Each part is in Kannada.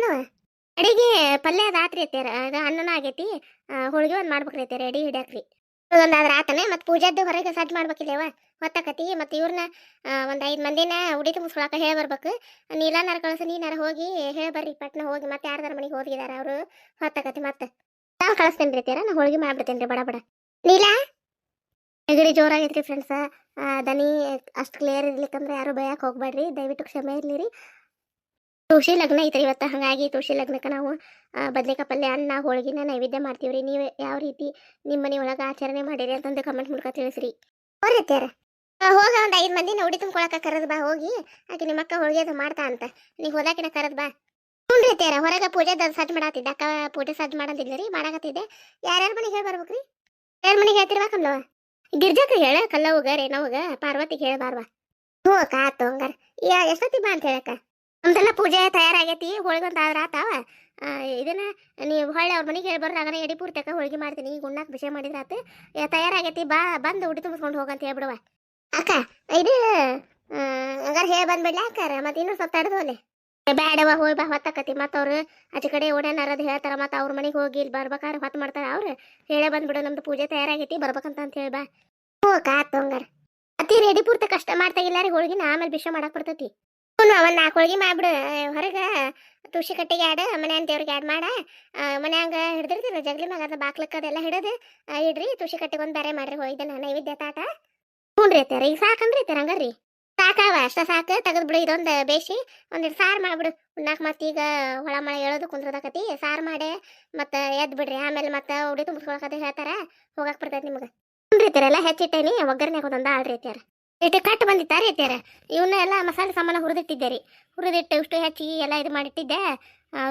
ಏನವ ಅಡಿಗೆ ಪಲ್ಯ ಅದ ಆತ್ರಿ ಅತ್ಯಾರ ಅದು ಅನ್ನನ ಆಗೈತಿ. ಹೋಳಿಗೆ ಒಂದು ಮಾಡ್ಬೇಕ್ರಿ ಅತ್ಯಾರ ಎಡಿ ಹಿಡ್ಯಾಕ್ರಿ. ಒಂದಾದ್ರ ಆತನೆ ಮತ್ತು ಪೂಜಾದ್ದು ಹೊರಗೆ ಸಜ್ಜು ಮಾಡ್ಬೇಕಿಲ್ಲವ ಹೊತ್ತಕತಿ. ಮತ್ತು ಇವ್ರನ್ನ ಒಂದು 5 ಮಂದಿನ ಉಡಿ ತುಂಬಿಸ್ಕೊಳಕ ಹೇಳಿ ಬರ್ಬೇಕು. ನೀಲಾನಾರ ಕಳ್ಸಿ ನೀನಾರ ಹೋಗಿ ಹೇಳಿ ಬರ್ರಿ ಪಟ್ನ ಹೋಗಿ ಮತ್ತೆ ಯಾರ್ದಾರ ಮನೆಗೆ ಹೋಗಿದಾರ ಅವರು ಹೊತ್ತಕತಿ. ಮತ್ತೆ ನಾವು ಕಳಿಸ್ತೇನೆ ರೀ ಅತ್ಯಾರ. ನಾ ಹೋಳಿಗೆ ಮಾಡ್ಬಿಡ್ತೇನೆ ರೀ ಬಡ ಬಡ. ನೀಲಾ ನೆಗಡಿ ಜೋರಾಗೈತ್ರಿ ಫ್ರೆಂಡ್ಸ. ದನಿ ಅಷ್ಟು ಕ್ಲಿಯರ್ ಇರ್ಲಿಕ್ಕಂದ್ರೆ ಯಾರು ಭಯಕ್ಕೆ ಹೋಗ್ಬೇಡ್ರಿ, ದಯವಿಟ್ಟು ಕ್ಷಮೆ ಇರಲಿ ರೀ. ತುಳಸಿ ಲಗ್ನ ಐತ್ರಿ ಇವತ್ತು. ಹಾಗಾಗಿ ತುಳಸಿ ಲಗ್ನಕ್ಕೆ ನಾವು ಬದ್ನೆಕಾಯಿ ಪಲ್ಯ ಅನ್ನ ಹೋಳಿಗೆನ ನೈವೇದ್ಯ ಮಾಡ್ತೀವ್ರಿ. ನೀವು ಯಾವ ರೀತಿ ನಿಮ್ಮ ಮನೆ ಒಳಗೆ ಆಚರಣೆ ಮಾಡಿರಿ ಅಂತಂದು ಕಮೆಂಟ್ ಮೂಲಕ ತಿಳಿಸ್ರಿ. ಹೋರಿ ಅತ್ಯಾರ ಹೋಗ ಒಂದು 5 ಮಂದಿನ ಉಡಿ ತುಂಬ್ಕೊಳಕ ಕರೆದ್ ಬಾ ಹೋಗಿ. ಆಕೆ ನಿಮ್ಮ ಅಕ್ಕ ಹೋಳಿಗೆ ಅದು ಮಾಡ್ತಾ ಅಂತ ನೀವು ಹೋದಾಕಿನ ಕರೆದ್ ಬಾ. ಹ್ಞೂ ರೀ ಅತ್ಯಾರ ಹೊರಗೆ ಪೂಜೆದ ಸಜ್ಜು ಮಾಡತ್ತಿದ್ದೆ. ಅಕ್ಕ ಪೂಜೆ ಸಜ್ಜು ಮಾಡಂತಿದ್ಲ ರೀ, ಮಾಡಾಕತ್ತಿದ್ದೆ. ಯಾರ್ಯಾರ ಮನೆಗೆ ಹೇಳಿ ಬರ್ಬೇಕ್ರಿ? ಯಾರ ಮನೆಗೆ ಹೇಳ್ತಿರ್ಬೇಕಲ್ವ? ಗಿರ್ಜಾಕ ಹೇಳ, ಕಲ್ಲವ್ಗ ರೇಣವ್ಗ ಪಾರ್ವತಿಗೆ ಹೇಳಿ ಬಾರ್ವಾ. ಹ್ಞೂ ಅಕ್ಕ ಆತು ಹಂಗಾರ. ಎಷ್ಟೊತ್ತಿ ಬಾ ಅಂತ ಹೇಳಕ್ಕ. ನಮ್ದೆಲ್ಲ ಪೂಜೆ ತಯಾರಾಗೈತಿ. ಹೋಳಿಗೆ ಒಂದು ಆದ್ರೆ ಆತಾವ. ಇದನ್ನ ನೀವು ಹೊಳ್ಳಿ ಅವ್ರ ಮನೆಗೆ ಹೇಳಿ ಬರ್ರಿ. ಆಗನ ಎಡಿ ಪೂರ್ತಿ ಅಕ್ಕ ಹೋಳಿಗೆ ಮಾಡ್ತೀನಿ. ಈಗ ಉಣ್ಣಾಕ ವಿಷಯ ಮಾಡಿದ್ರೆ ಆತು. ತಯಾರಾಗೈತಿ ಬಾ, ಬಂದು ಉಡಿ ತುಂಬಿಸ್ಕೊಂಡು ಹೋಗಂತ ಹೇಳ್ಬಿಡುವ. ಅಕ್ಕ ಇದು ಹಂಗಾರ ಹೇಳಿ ಬಂದ್ಬಿಡ್ಲ ಅಕ್ಕಾರ. ಮತ್ತೆ ಇನ್ನೂ ಸ್ವಲ್ಪ ತಡೆದೋಲೆ ಬ್ಯಾಡವ ಹೋಗಿ ಬಾ ಹೊತ್ತಕತಿ. ಮತ್ತು ಅವ್ರು ಆಚೆ ಕಡೆ ಓಡ್ಯಾನಾರದು ಹೇಳ್ತಾರ. ಮತ್ತು ಅವ್ರ ಮನೆಗೆ ಹೋಗಿ ಇಲ್ಲಿ ಬರ್ಬೇಕಾದ್ರೆ ಹೊತ್ತು ಮಾಡ್ತಾರ ಅವ್ರು. ಹೇಳೇ ಬಂದ್ಬಿಡು ನಮ್ದು ಪೂಜೆ ತಯಾರಾಗೈತಿ ಬರ್ಬೇಕಂತ ಅಂತ ಹೇಳಿ ಬಾ. ಹ್ಞೂ ಅಕ್ಕ ಆತು ಹಂಗಾರ. ಅತ್ತೀರಿ ಎಡಿ ಪೂರ್ತಿ ಕಷ್ಟ ಮಾಡ್ತಾಗಿಲ್ಲ ರೀ ಹೋಳಿಗೆನ, ಆಮೇಲೆ ವಿಷಯ ಮಾಡಕ್ಕೆ ಬರ್ತೈತಿ. ಹ್ಞೂ ಒಂದು 4 ಹೋಳಿಗೆ ಮಾಡ್ಬಿಡು. ಹೊರಗೆ ತುಳಸಿ ಕಟ್ಟಿಗೆ ಆಡ ಮನೆ ಅಂತೇವ್ರಿಗೆ ಆಡ್ ಮಾಡ. ಮನ್ಯಾಂಗ ಹಿಡ್ದಿರ್ತೀರ ಜಗ್ಲಿ ಮ್ಯಾಗ ಅದು ಬಾಕ್ಲಕ್ಕೆ ಅದೆಲ್ಲ ಹಿಡಿದು ಇಡ್ರಿ. ತುಳಸಿ ಕಟ್ಟಿಗೆ ಒಂದು ಬೇರೆ ಮಾಡ್ರಿ ಇದನ್ನ ನೈವೇದ್ಯ ತಾಟ. ಹ್ಞೂ ರೀ ಅತ್ಯಾರ ಈಗ ಸಾಕನ್ರಿ ಅತ್ಯಾರ. ಹಂಗಾರ್ರಿ ಸಾಕಾವ ಅಷ್ಟ ಸಾಕು. ತೆಗೆದು ಬಿಡು ಇದೊಂದು ಬೇಯಿಸಿ ಒಂದಿಟ್ಟು ಸಾರು ಮಾಡ್ಬಿಡು ಉಣ್ಣಾಕ. ಮತ್ತೆ ಈಗ ಹೊಳ ಮಳೆ ಹೇಳೋದು ಕುಂದ್ರದಕತಿ. ಸಾರು ಮಾಡಿ ಮತ್ತೆ ಎದ್ದು ಬಿಡ್ರಿ. ಆಮೇಲೆ ಮತ್ತೆ ಉಡಿ ತುಂಬಿಸ್ಕೊಳಕದು ಹೇಳ್ತಾರ, ಹೋಗಕ್ಕೆ ಬರ್ತೈತೆ ನಿಮ್ಗೆ. ಹ್ಞೂ ರೀ ಅತ್ಯಾರ ಎಲ್ಲ ಹೆಚ್ಚಿಟ್ಟೇನಿ. ಒಗ್ಗರಣೆ ಹಾಕೋದೊಂದು ಆಳ್ರಿ ಅತ್ಯಾರ. ಇಟ್ಟು ಕಟ್ಟು ಬಂದಿತ್ತಾರೆ ಅತ್ಯಾರ. ಇವನ್ನ ಎಲ್ಲ ಮಸಾಲೆ ಸಾಮಾನು ಹುರಿದಿಟ್ಟಿದ್ದೆ ರೀ. ಹುರಿದಿಟ್ಟು ಇಷ್ಟು ಹೆಚ್ಚಿ ಎಲ್ಲ ಇದು ಮಾಡಿಟ್ಟಿದ್ದೆ.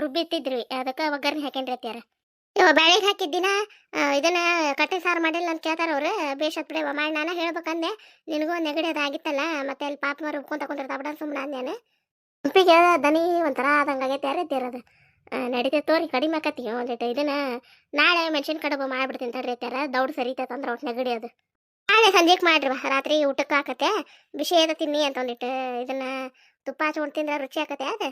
ರುಬ್ಬಿಟ್ಟಿದ್ರಿ, ಅದಕ್ಕೆ ಒಗ್ಗರಣೆ ಹಾಕೇನ್ರಿ ಅತ್ಯಾರ. ಇವ ಬ್ಯಾಳಿಗೆ ಹಾಕಿದ್ದಿನ ಇದನ್ನ ಕಟ್ಟೆ ಸಾರು ಮಾಡಿಲ್ಲ ಅಂತ ಕೇಳ್ತಾರ ಅವ್ರು. ಬೇಷತ್ ಬಿಡವ ಮಾಡಿ. ನಾನು ಹೇಳ್ಬೇಕಂದೆ ನಿನಗೂ ನೆಗಡಿ ಅದಾಗಿತ್ತಲ್ಲ, ಮತ್ತೆ ಅಲ್ಲಿ ಪಾಪ ರುಬ್ಕೊಂತ ಕುಂತಿರ್ತಾವ ಬಿಡ ಸುಮ್ಮನೆ ಅಂದೇನೆ. ಉಪ್ಪಿಗೆ ದನಿ ಒಂಥರ ಆದಂಗಾಗೈತೆ ಯಾರೇ ಅದು ನಡೀತೈತೆ ತೋರಿ. ಕಡಿಮೆ ಆಕತಿ ಒಂದಿಟ್ಟು. ಇದನ್ನ ನಾಳೆ ಮೆಣಸಿನ ಕಡುಬು ಮಾಡ್ಬಿಡ್ತೀನಿ ತಡ್ರಿ ಅತ್ಯಾರ. ದೌಡ್ ಸರಿತೈತಂದ್ರೆ ಒಟ್ಟು ನೆಗಡಿ ಅದು ನಾಳೆ ಸಂಜೆಗೆ ಮಾಡ್ರಿ. ರಾತ್ರಿ ಊಟಕ್ಕೆ ಹಾಕತ್ತೆ ಬಿಸಿ ಏದ ತಿನ್ನಿ ಅಂತ ಒಂದಿಟ್ಟು ಇದನ್ನ ತುಪ್ಪ ಹಚ್ಕೊಂಡು ತಿಂದ್ರೆ ರುಚಿ ಆಕತ್ತೆ. ಅದು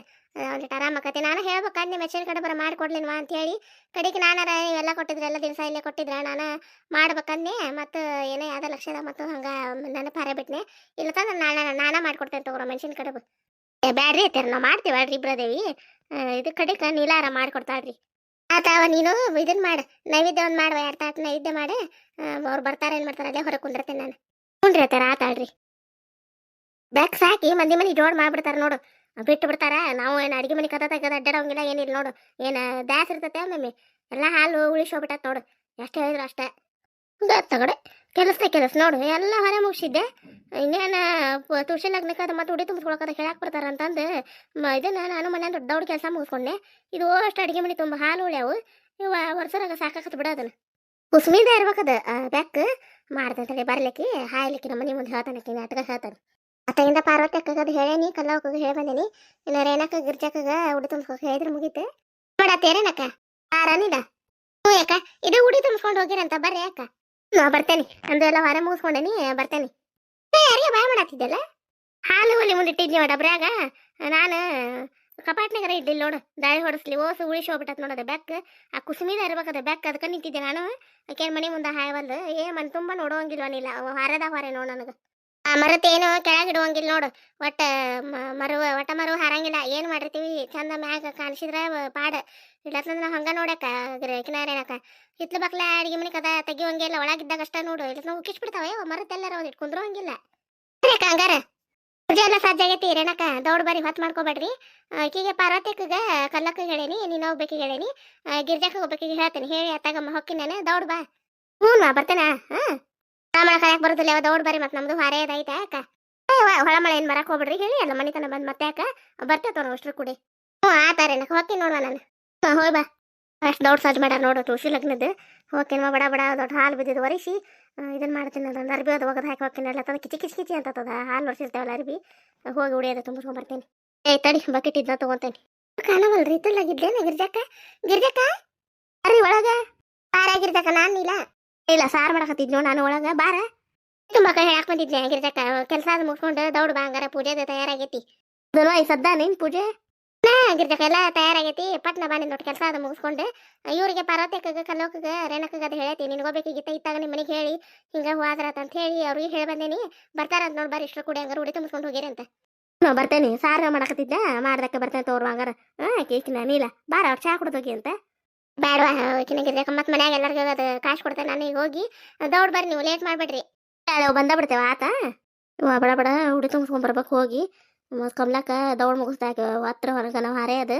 ಒಂದಿಟ್ಟು ಆರಾಮ ಆಕತ್ತೆ. ನಾನು ಹೇಳ್ಬೇಕಂದ್ರೆ ಮೆಣಸಿನ ಕಡುಬರ ಮಾಡಿಕೊಡ್ಲಿನ್ವಾ ಅಂತ ಹೇಳಿ ಕಡೆಗೆ ನಾನಾರ ನೀವೆಲ್ಲ ಕೊಟ್ಟಿದ್ರೆ ಎಲ್ಲ ದಿವಸ ಇಲ್ಲೇ ಕೊಟ್ಟಿದ್ರೆ ನಾನು ಮಾಡ್ಬೇಕಂದೆ. ಮತ್ತು ಏನೇ ಯಾವ್ದು ಲಕ್ಷದ ಮತ್ತು ಹಂಗೆ ನನ್ನ ಪಾರೆ ಬಿಟ್ಟನೆ. ಇಲ್ಲ ತಂದ್ರೆ ನಾನೇ ಮಾಡ್ಕೊಡ್ತೇನೆ ತಗೋರ ಮೆಣಸಿನ ಕಡುಬು. ಬ್ಯಾಡ್ರಿ ಅತ್ಯಾರ ನಾವು ಮಾಡ್ತೀವಿ ಅಲ್ರಿ ಇಬ್ರದೇವಿ. ಇದು ಕಡೆಗೆ ನೀಲಾರ ಮಾಡಿಕೊಡ್ತಾಳ್ರಿ. ಆತಾವ ನೀನು ಇದನ್ನ ಮಾಡು, ನೈವೇದ್ಯ ಒಂದು ಮಾಡುವ. 2 ತಾಟು ನೈವೇದ್ಯ ಮಾಡಿ ಅವ್ರು ಬರ್ತಾರೆ ಏನು ಮಾಡ್ತಾರೆ ಅಲ್ಲೇ ಹೊರಗೆ ಕುಂದಿರ್ತೇನೆ ನಾನು. ಹ್ಞೂ ರೀ ಅತ್ಯಾರ ಆತಾಳ್ರಿ. ಬ್ಯಾಕ್ ಸಾಕಿ ಮಂದಿ ಮನೆ ಜೋಡ್ ಮಾಡ್ಬಿಡ್ತಾರೆ ನೋಡು, ಬಿಟ್ಟು ಬಿಡ್ತಾರ. ನಾವು ಏನು ಅಡುಗೆ ಮನೆ ಕದ ತೆಗೆದು ಅಡ್ಡಾಡೋಂಗಿಲ್ಲ ಏನಿಲ್ಲ ನೋಡು. ಏನು ದ್ಯಾಸ್ ಇರ್ತೈತೆ ಒಮ್ಮೆ ಎಲ್ಲ ಹಾಲು ಉಳಿಸೋಗ್ಬಿಟ್ಟತ್ ನೋಡು. ಎಷ್ಟು ಹೇಳಿದ್ರು ಅಷ್ಟೇ ತಗಡೆ ಕೆಲಸ ನೋಡು. ಎಲ್ಲ ಹೊರ ಮುಗಿಸಿದ್ದೆ. ಇನ್ನೇನು ತುಳಸಿ ಲಗ್ನಕ್ಕದ ಮತ್ತು ಉಡಿ ತುಂಬಿಸ್ಕೊಳಕದ ಹೇಳಕ್ಕೆ ಬರ್ತಾರ ಅಂತಂದು ಇದನ್ನ ನಾನು ಮನೆ ದೊಡ್ಡ ಕೆಲಸ ಮುಗಿಸ್ಕೊಂಡೆ. ಇದು ಅಷ್ಟು ಅಡುಗೆ ಮನೆ ತುಂಬ ಹಾಲು ಉಳ್ಯಾವು. ಇವು ವರ್ಷರಾಗ ಸಾಕಾಕತ್ ಬಿಡೋದನ್ನ. ಕುಸುಮಿದ ಇರ್ಬೇಕದ ಬ್ಯಾಕ್ ಮಾಡ್ತಂತೇಳಿ ಬರ್ಲಿಕ್ಕೆ ಹಾಯ್ಲಿಕ್ಕೆ ನಮ್ಮ ಮನೆ ಮುಂದೆ ಹೇಳ್ತಾನಕ್ಕೆ ನಾಟಕ ಹೇಳ್ತಾನೆ. ಅತ್ತಗಿಂದ ಪಾರ್ವತಿ ಅಕ್ಕಗದು ಹೇಳೇನಿ, ಕಲ್ಲವಕ್ಕಗ ಹೇಳಿ ಬಂದೇನಿ. ಇನ್ನು ರೇಣಕ್ಕ ಗಿರ್ಜಕ್ಕಗ ಉಡಿ ತುಂಬಿಸ್ಕೊಳಕ್ಕೆ ಹೇಳಿದ್ರೆ ಮುಗೀತು. ನೋಡತ್ತೇರೇನಕ್ಕ ಆರಾನಿದ? ಹ್ಞೂ ಯಾಕ ಇದು ಉಡಿ ತುಂಬಿಸ್ಕೊಂಡು ಹೋಗಿರಂತ ಬರ್ರಿ ಅಕ್ಕ. ನಾ ಬರ್ತೇನೆ. ಅಂದು ಎಲ್ಲ ಹೊರ ಮುಗಿಸ್ಕೊಂಡೇನಿ ಬರ್ತೇನೆ. ಯಾರಿಗೆ ಬಾಯ್ ಮಾಡತ್ತಿದ್ದಲ್ಲ ಹಾಲು ಒಲಿ ಮುಂದಿಟ್ಟಿದ್ನಿ ಡಬ್ರ್ಯಾಗ. ನಾನು ಕಪಾಟ್ನಾಗರ ಇಡ್ಲಿಲ್ಲ ನೋಡು. ದಾಳಿ ಹೊಡಿಸ್ಲಿ ಓಸು ಉಳಿಸಿ ಹೋಗ್ಬಿಟ್ಟತ್ ನೋಡೋದು ಬ್ಯಾಕ್. ಆ ಕುಸುಮಿದ ಇರ್ಬೇಕದ ಬ್ಯಾಕ್. ಅದಕ್ಕೆ ನಿಂತಿದ್ದೆ ನಾನು. ಆಕೆ ಮನೆ ಮುಂದೆ ಹಾಯವಲ್ದು ಮನೆ ತುಂಬ ನೋಡುವಂಗಿಲ್ವನಿಲ್ಲ. ಹೊರದಾಗ ಹೊರೆ ನೋಡು ನನಗೆ. ಆ ಮರತ್ತೇನು ಕೆಳಗಿಡುವಂಗಿಲ್ಲ ನೋಡು. ಒಟ್ಟ ಮರು ಹಾರಂಗಿಲ್ಲ. ಏನು ಮಾಡಿರ್ತೀವಿ ಚಂದ ಮ್ಯಾಗ ಕಾಣಿಸಿದ್ರೆ ಪಾಡ. ಇಡ್ಲತ್ತಂದ್ರೆ ನಾವು ಹಂಗೆ ನೋಡಕ್ಕ ಕಿನಾರೇನಕ್ಕ ಹಿತ್ಲು ಬಕ್ಲ ಅಡಿಗೆ ಮನೆ ಕದ ತೆಗಿಯೋಂಗಿಲ್ಲ. ಒಳಗಿದ್ದಾಗ ಅಷ್ಟ ನೋಡು. ಇಲ್ಲ ಉಕ್ಕಿಸ್ಬಿಡ್ತಾವೆ ಮರತ್ತೆಲ್ಲರ ಒಂದು ಇಟ್ಕೊಂಡ್ರೋಂಗಿಲ್ಲ. ಹಂಗಾರ ಪೂಜೆ ಎಲ್ಲ ಸಾಧ್ಯಾಗೈತಿ. ರೇಣಕ್ಕ ದೌಡ್ ಬಾರಿ ಹೊತ್ತು ಮಾಡ್ಕೋಬೇಡ್ರಿ. ಈಕಿಗೆ ಪಾರ್ವತಿಗೆ ಕಲ್ಲಕ್ಕ ಹೇಳೇನಿ, ನೀನು ಹೋಗ್ಬೇಕಿಗೆ ಹೇಳೇನಿ, ಗಿರ್ಜಾಕ ಹೋಗ್ಬೇಕಿಗೆ ಹೇಳ್ತೇನೆ. ಹೇಳಿ ಅತ್ತಾಗಮ್ಮ ಹೊಕ್ಕಿ ನಾನು ದೌಡ್ ಬಾ. ಹ್ಞೂ ಬರ್ತೇನೆ. ಹಾಂ ಹೊಳಮಳ ಕಾಯಕ್ಕೆ ಬರೋದಿಲ್ಲ ಯಾವ ದೌಡ್ ಬಾರಿ. ಮತ್ತು ನಮ್ದು ಹಾರೇ ಅದೈತೆ ಅಕ್ಕ. ಹೊಳಮಳ ಏನು ಬರಕ್ಕೆ ಹೋಗ್ಬಿಡ್ರಿ ಹೇಳಿ ಅಲ್ಲ ಮನೆತನ ಬಂದು ಮತ್ತೆ ಅಕ್ಕ ಬರ್ತೇವೆ ಅಷ್ಟ್ರು ಕೂಡಿ. ಹ್ಞೂ ಆತಾರೇನಕ್ಕ ಹೋಗ್ತೀನಿ ನೋಡುವ ನಾನು. ಹಾಂ ಹೋಯ್ ಬಾ. ಅಷ್ಟು ದೌಡ್ ಸಾಜ್ ಮಾಡ್ಯಾರ ನೋಡು ತುಳಸಿ ಲಗ್ನದ್ದು. ಹೋಗ್ತೀನಿ ಬಡ ಬಡ ದೊಡ್ಡ ಹಾಲು ಬಿದ್ದಿದ್ದು ಒರೆಸಿ ಇದನ್ನು ಮಾಡ್ತೀನಿ. ಅದೊಂದು ಅರ್ಬಿ ಅದು ಒಗದು ಹಾಕಿ ಹೋಗ್ತೀನಿ. ಎಲ್ಲ ತಂದು ಕಿಚಿ ಕಿಚಿ ಕಿಚಿ ಅಂತದ ಹಾಲು ಒರೆಸಿರ್ತೇವಲ್ಲ ಅರ್ಬಿ. ಹೋಗಿ ಉಡಿಯೋದು ತುಂಬಿಸ್ಕೊಂಬರ್ತೀನಿ. ತಡಿ ಬಕೆಟ್ ಇದನ್ನ ತೊಗೊತೇನೆ. ಕಾಣವಲ್ರಿ ಇತ್ತಲಾಗಿದ್ದೇನೆ ಗಿರ್ಜಕ್ಕ. ಬರ್ರಿ ಒಳಗೆ ಬಾರ ಗಿರ್ಜಕ್ಕ. ನಾನು ಇಲ್ಲ ಸಾರು ಮಾಡಕತ್ತಿದ್ನೋ ನಾನು ಒಳಗೆ. ಬಾರ ತುಂಬ ಕೈ ಹೇಳಕ್ ಬಂದಿದ್ದೆ ಗಿರ್ಜಕ್ಕ. ಕೆಲಸ ಅದು ಮುಗಿಸ್ಕೊಂಡು ದೌಡ್ ಬಾ ಹಂಗಾರ. ಪೂಜೆದು ತಯಾರಾಗೈತಿ. ಈ ಸದ್ದ ನೀನು ಪೂಜೆ ಗಿರ್ಜಕ ಎಲ್ಲ ತಯಾರಾಗೈತಿ ಪಟ್ನ ಬಾನಿ ದೊಡ್ಡ ಕೆಲಸ ಅದು ಮುಗಿಸ್ಕೊಂಡು ಇವ್ರಿಗೆ ಪಾರ್ವತಿಗೆ ಕಲ್ಲೋಕಗೆ ರೇಣಕಗೆ ಅದು ಹೇಳೈತಿ ನಿನಗೋಬೇಕಿಗಿತ್ತ ಇತ್ತಾಗ ನಿಮ್ಮ ಮನೆಗೆ ಹೇಳಿ ಹಿಂಗೆ ಹೋದ್ರತ ಅಂತ ಹೇಳಿ ಅವ್ರಿಗೆ ಹೇಳಿ ಬಂದೇನಿ ಬರ್ತಾರಂತ ನೋಡಿ ಬಾರಿ ಇಷ್ಟು ಕೂಡಿ ಹಂಗಾರ ಉಡಿ ತುಂಬಿಸ್ಕೊಂಡು ಹೋಗಿರಿ ಅಂತ ನಾ ಬರ್ತೇನೆ ಸಾರು ಮಾಡಕತ್ತಿದ್ದ ಮಾಡ್ದಕ್ಕೆ ಬರ್ತೇನೆ ತೋರು ಹಂಗಾರ ಕೇಕಿನ ನೀಲ ಬಾರ ಅವ್ರು ಚಾ ಕುಡ್ದೋಗಿ ಅಂತ ಬೇಡವಾ ಗಿರ್ಜಕ ಮತ್ತೆ ಮನ್ಯಾಗ ಎಲ್ಲರಿಗೂ ಅದು ಕಾಸು ಕೊಡ್ತೇನೆ ನಾನು ಈಗ ಹೋಗಿ ದೌಡ್ ಬರ್ರಿ ನೀವು ಲೇಟ್ ಮಾಡ್ಬೇಡ್ರಿ ಬಂದ ಬಿಡ್ತೇವ ಆತ ಬಡ ಬಡ ಉಡಿ ತುಂಬಿಸ್ಕೊಂಡ್ ಬರ್ಬೇಕು ಹೋಗಿ ಕಮ್ಲಕ್ಕ ದೌಡ್ ಮುಗಿಸ್ದಾಗ ಹತ್ರ ಹೊರಗೆ ನಾವು ಹಾರೇ ಅದು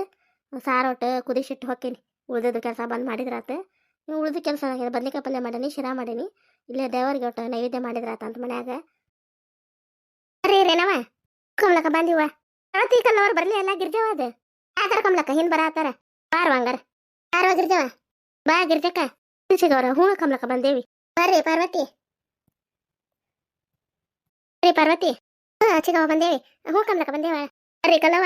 ಸಾರೋಟು ಕುದಿಸಿಟ್ಟು ಹೊಕ್ಕೀನಿ ಉಳ್ದಿದ್ದು ಕೆಲಸ ಬಂದ್ ಮಾಡಿದ್ರಾತ ನೀವು ಉಳ್ದ ಕೆಲಸ ಬದ್ನಿಕಾಯಿ ಪಲ್ಯ ಮಾಡೀನಿ ಶಿರಾ ಮಾಡೀನಿ ಇಲ್ಲೇ ದೇವರಿಗೆ ಒಟ್ಟು ನೈವೇದ್ಯ ಮಾಡಿದ್ರಾತ ಅಂತ ಮನ್ಯಾಗ ಬರ್ರಿ ರೇನವ ಕಮ್ಲಕ್ಕ ಬಂದಿವ ಅವತ್ತಿ ಕಲ್ಲವ್ರು ಬರ್ಲಿ ಎಲ್ಲ ಗಿರ್ಜವ ಅದು ಆತರ ಕಮ್ಲಕ್ಕ ಹಿಂದ್ ಬರತ್ತಾರ ಬಾರ್ವ ಹಂಗಾರ ಬಾರ್ವ ಗಿರ್ಜವ ಬಾ ಗಿರ್ಜಕ್ಕ ಸಿಗವ್ರ ಹ್ಞೂ ಕಮ್ಲಕ್ಕ ಬಂದೇವಿ ಬರ್ರಿ ಪಾರ್ವತಿ ಬರ್ರಿ ಪಾರ್ವತಿ ಚಿಗವ ಬಂದೇವಿ ಹ್ಞೂ ಕಮ್ಲಕ್ಕ ಬಂದೇವ ಬರ್ರಿ ಕಲ್ಲವ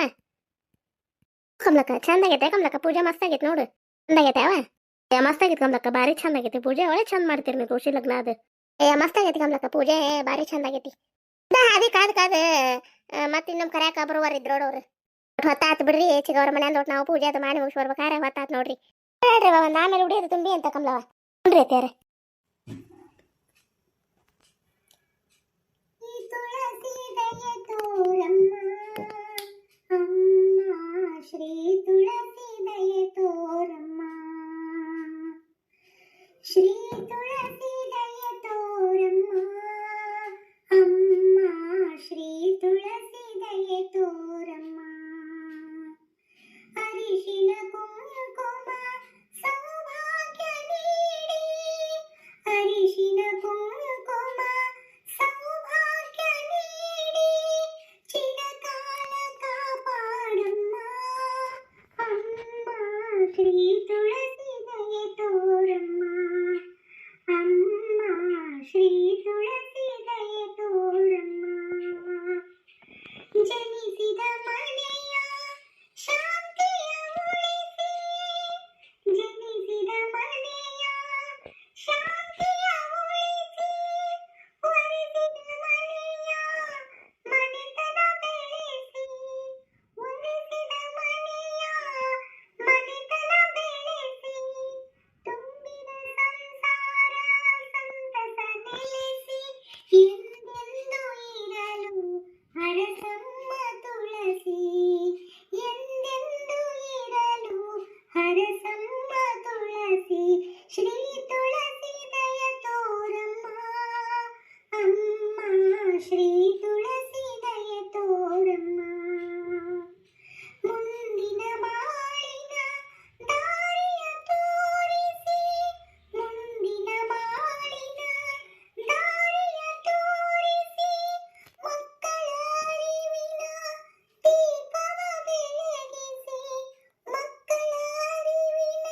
ಕಮ್ಲಕ್ಕ ಚಂದ ಆಗೈತೆ ಕಮ್ಲಕ್ಕ ಪೂಜೆ ಮಸ್ತ್ ಆಗೈತೆ ನೋಡು ಚಂದ ಆಗೈತೆ ಅವ ಮಸ್ತ್ ಆಗೈತೆ ಕಮ್ಲಕ್ಕ ಭಾರಿ ಚಂದ ಆಗೈತಿ ಪೂಜೆ ಒಳ್ಳೆ ಚಂದ ಮಾಡ್ತೀರಿ ನೀವು ತುಳಸಿ ಲಗ್ನ ಅದು ಮಸ್ತ್ ಆಗೈತಿ ಕಮ್ಲಕ್ಕ ಪೂಜೆ ಭಾರಿ ಚಂದ ಆಗೈತಿ ಅದೇ ಕಾದ್ ಮತ್ತೆ ಇನ್ನೊಮ್ಮೆ ಕರ್ಯಾಕ ಬರುವಾರ ಇದ್ರೋಡವ್ರು ಹೊತ್ತಾತ್ ಬಿಡ್ರಿ ಚಿಗವ್ರ ಮನೆಯಿಂದ ಒಟ್ಟು ನಾವು ಪೂಜೆ ಅದು ಮಾಡಿ ಮುಗಿಸಿ ಬರ್ಬೇಕಾರೆ ಹೊತ್ತಾತ್ ನೋಡ್ರಿ ಹೇಳ್ರಿ ಒಂದು ಆಮೇಲೆ ಉಡಿಯೋದು ತುಂಬಿ ಅಂತ ಕಮ್ಲವ ನೋಡ್ರಿ ಅತ್ಯಾರ ಶ್ರೀ ತುಳಸಿ ದಯೆ ತೋರಮ್ಮ ಶ್ರೀ ತುಳಸಿ ದಯೆ ತೋರಮ್ಮ ಅಮ್ಮ ಶ್ರೀ ತುಳಸಿ ದಯೆ ತೋರಮ್ಮ ಅರಿಶಿನ ಕುಂಕುಮ ಸೌಭಾಗ್ಯ ನೀಡಿ ಅರಿಶಿನ ಕುಂಕುಮ ಸೌಭಾಗ್ಯ ನೀಡಿ ಚಿರಕಾಲ ಕಾಪಾಡಮ್ಮ ಅಮ್ಮ ಶ್ರೀ ತುಳಸಿ ದಯೆ ತೋರಮ್ಮ ಅಮ್ಮ ಶ್ರೀ ತುಳಸಿ ದಯೆ ತೋರಮ್ಮ ಜನಿಸಿದ ಮನೆಯ ಶಾಂತಿಯ ಉಳಿಸಿ ಜನಿಸಿದ ಮನೆಯ ಶಾಂತಿಯ ಉಳಿಸಿ ಒರೆಸಿದ ಮನೆಯ ಮನೆತನ ಬೆಳೆಸಿ ಒರೆಸಿದ ಮನೆಯ ಮನೆತನ ಬೆಳೆಸಿ ತುಂಬಿದ ಸಂಸಾರ ಸಂತಸ ನೆಲೆಸಿ ಎಂದೆಂದು ಇರಲು ಹರಸಮ್ಮ ತುಳಸಿ ಎಂದೆಂದು ಇರಲು ಹರಸಮ್ಮ ತುಳಸಿ ಶ್ರೀ ತುಳಸಿ ದಯ ತೋರಮ್ಮ ಅಮ್ಮ ಶ್ರೀ ತುಳಸಿ ದಯ ತೋರಮ್ಮ ಮುಂದಿನ ಬಾಳಿನ ದಾರಿಯ ತೋರಿಸಿ ಮುಂದಿನ ಬಾಳಿನ ದಾರಿಯ ತೋರಿಸಿ ಮಕ್ಕಳ ಅರಿವಿನ ದೀಪವ ಬೆಳಗಿಸಿ ಮಕ್ಕಳ ಅರಿವಿನ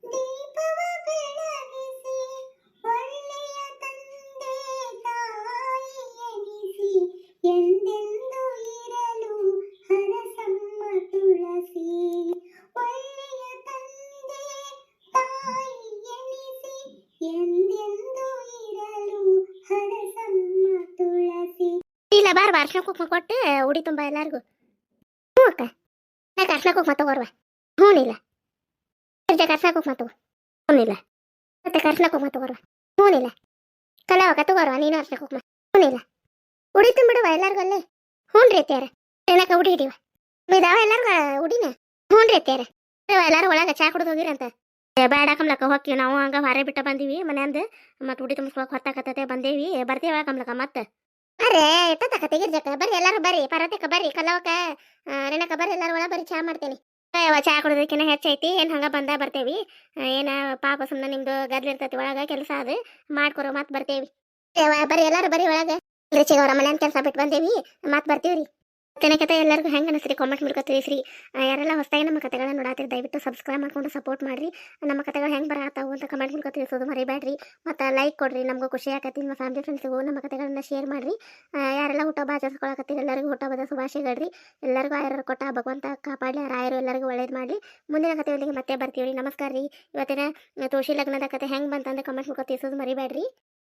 ದೀಪವ ಬೆಳಗಿಸಿ ಒಳ್ಳೆಯ ತಂದೆ ತಾಯಿ ಎನಿಸಿ ಎಂದೆಂದು ಇರಲು ಹರಸಮ್ಮ ತುಳಸಿ ಒಳ್ಳೆಯ ತಂದೆ ತಾಯಿ ಎನಿಸಿ ಎಂದೆಂದು ಇರಲು ಹರಸಮ್ಮ ತುಳಸಿ ಇಲ್ಲ ಬಾರ್ ಅರ್ಶಿನ ಕುಂಕುಮ ಕೊಟ್ಟು ಉಡಿ ತುಂಬ ಎಲ್ಲಾರ್ಗು ಹ್ಞೂ ಅಕ್ಕ ಯಾಕೆ ಅರ್ಶಿನ ಕುಂಕುಮ ತಗೋರ್ವ ಹ್ಞೂನಿಲ್ಲ ಅರ್ಶಿನ ಕುಂಕುಮ ತಗೋ ಹ್ಞೂನಿಲ್ಲ ಮತ್ತೆ ಅರ್ಶಿನ ಕುಂಕುಮ ತಗೋರ್ವ ಹ್ಞೂನಿಲ್ಲ ಕಲವಕ್ಕ ತಗೋರ್ವ ನೀನು ಅರ್ಶಿನ ಕುಂಕುಮ ಹ್ಞೂನಿಲ್ಲ ಉಡಿ ತುಂಬಿಡುವ ಎಲ್ಲಾರ್ಗು ಅಲ್ಲೇ ಹ್ಞೂ ರೀ ಅತ್ಯಾರ ಏನಕ್ಕ ಉಡಿ ಹಿಡಿವ ಇದಾವ ಎಲ್ಲಾರ್ಗ ಉಡಿನ ಹ್ಞೂ ರೀ ಅತ್ಯಾರ ಎಲ್ಲಾರು ಒಳಗೆ ಚಾ ಕುಡಿದು ಹೋಗಿರಂತ ಬೇಡ ಕಮ್ಲಕ್ಕ ಹೋಗ್ತೀವಿ ನಾವು ಹಂಗ ಹೊರ ಬಿಟ್ಟ ಬಂದೀವಿ ಮನೆಯಂದು ಮತ್ತೆ ಉಡಿ ತುಂಬಿಸ್ಕೊಳಕ್ ಹೊತ್ತಾಕತ್ತೆ ಬಂದೇವಿ ಬರ್ತೀವ ಕಮ್ಲಕ್ಕ ಮತ್ತೆ ಅರೇ ಎತ್ತ ತೆಗಿರ್ಜಕ್ಕ ಬರ್ರಿ ಎಲ್ಲಾರು ಬರ್ರಿ ಪಾರ್ವತಿಕ ಬರ್ರಿ ಕಲ್ಲವಕ್ಕ ರೇಣಕ ಬರ್ರಿ ಎಲ್ಲಾರು ಒಳ ಬರ್ರಿ ಚಾ ಮಾಡ್ತೇನೆ ಚಾ ಕುಡಿದಕ್ಕಿನ್ನ ಹೆಚ್ಚೈತಿ ಏನ್ ಹಂಗ ಬಂದ ಬರ್ತೇವಿ ಏನ ಪಾಪ ಸುಮ್ಮನೆ ನಿಮ್ದು ಗದ್ಲ ಇರ್ತೈತಿ ಒಳಗ ಕೆಲಸ ಅದು ಮಾಡ್ಕೊರೋ ಮತ್ ಬರ್ತೇವಿ ಬರ್ರಿ ಎಲ್ಲಾರು ಬರ್ರಿ ಒಳಗ ರುಚಿಗವ್ರ ಮನೆಯಂತ ಕೆಲಸ ಬಿಟ್ಟು ಬಂದೇವಿ ಮತ್ ಬರ್ತೀವ್ರಿ ಕತೆ ಎಲ್ಲರಿಗೂ ಹೆಂಗೆ ಅನಿಸ್ರಿ ಕಾಮೆಂಟ್ ಮೂಲಕ ತಿಳಿಸ್ರಿ ಯಾರೆಲ್ಲ ಹೊಸದಾಗಿ ನಮ್ಮ ಕತೆಗಳನ್ನ ನೋಡಾತಿರಿ ದಯವಿಟ್ಟು ಸಬ್ಸ್ಕ್ರೈಬ್ ಮಾಡ್ಕೊಂಡು ಸಪೋರ್ಟ್ ಮಾಡಿರಿ ನಮ್ಮ ಕತೆಗಳು ಹೆಂಗೆ ಬರತ್ತಾವು ಅಂತ ಕಮೆಂಟ್ ಮೂಲಕ ತಿಳಿಸೋದು ಮರಿಬೇಡ್ರಿ ಮತ್ತು ಲೈಕ್ ಕೊಡ್ರಿ ನಮಗೂ ಖುಷಿ ಆಕತಿ ನಿಮ್ಮ ಫ್ಯಾಮಿಲಿ ಫ್ರೆಂಡ್ಸಿಗೂ ನಮ್ಮ ಕತೆಗಳನ್ನ ಶೇರ್ ಮಾಡಿರಿ ಯಾರೆಲ್ಲ ಹುಟ್ಟಹಬ್ಬ ಆಚರಿಸ್ಕೊಳಕತ್ತೀರಿ ಎಲ್ಲರಿಗೂ ಹುಟ್ಟಹಬ್ಬದ ಶುಭಾಶಯಗಳ್ರಿ ಎಲ್ಲರಿಗೂ ಆಯರು ಕೊಟ್ಟ ಭಗವಂತ ಕಾಪಾಡಲಿ ರಾಯರು ಎಲ್ಲರಿಗೂ ಒಳ್ಳೇದು ಮಾಡಲಿ ಮುಂದಿನ ಕತೆಯೊಂದಿಗೆ ಮತ್ತೆ ಬರ್ತೀವಿ ರೀ ನಮಸ್ಕಾರ ರೀ ಇವತ್ತಿನ ತುಳಸಿ ಲಗ್ನದ ಕತೆ ಹೆಂಗೆ ಬಂತಂದ್ರೆ ಕಮೆಂಟ್ ಮೂಲಕ ತಿಳಿಸೋದು ಮರಿಬೇಡ್ರಿ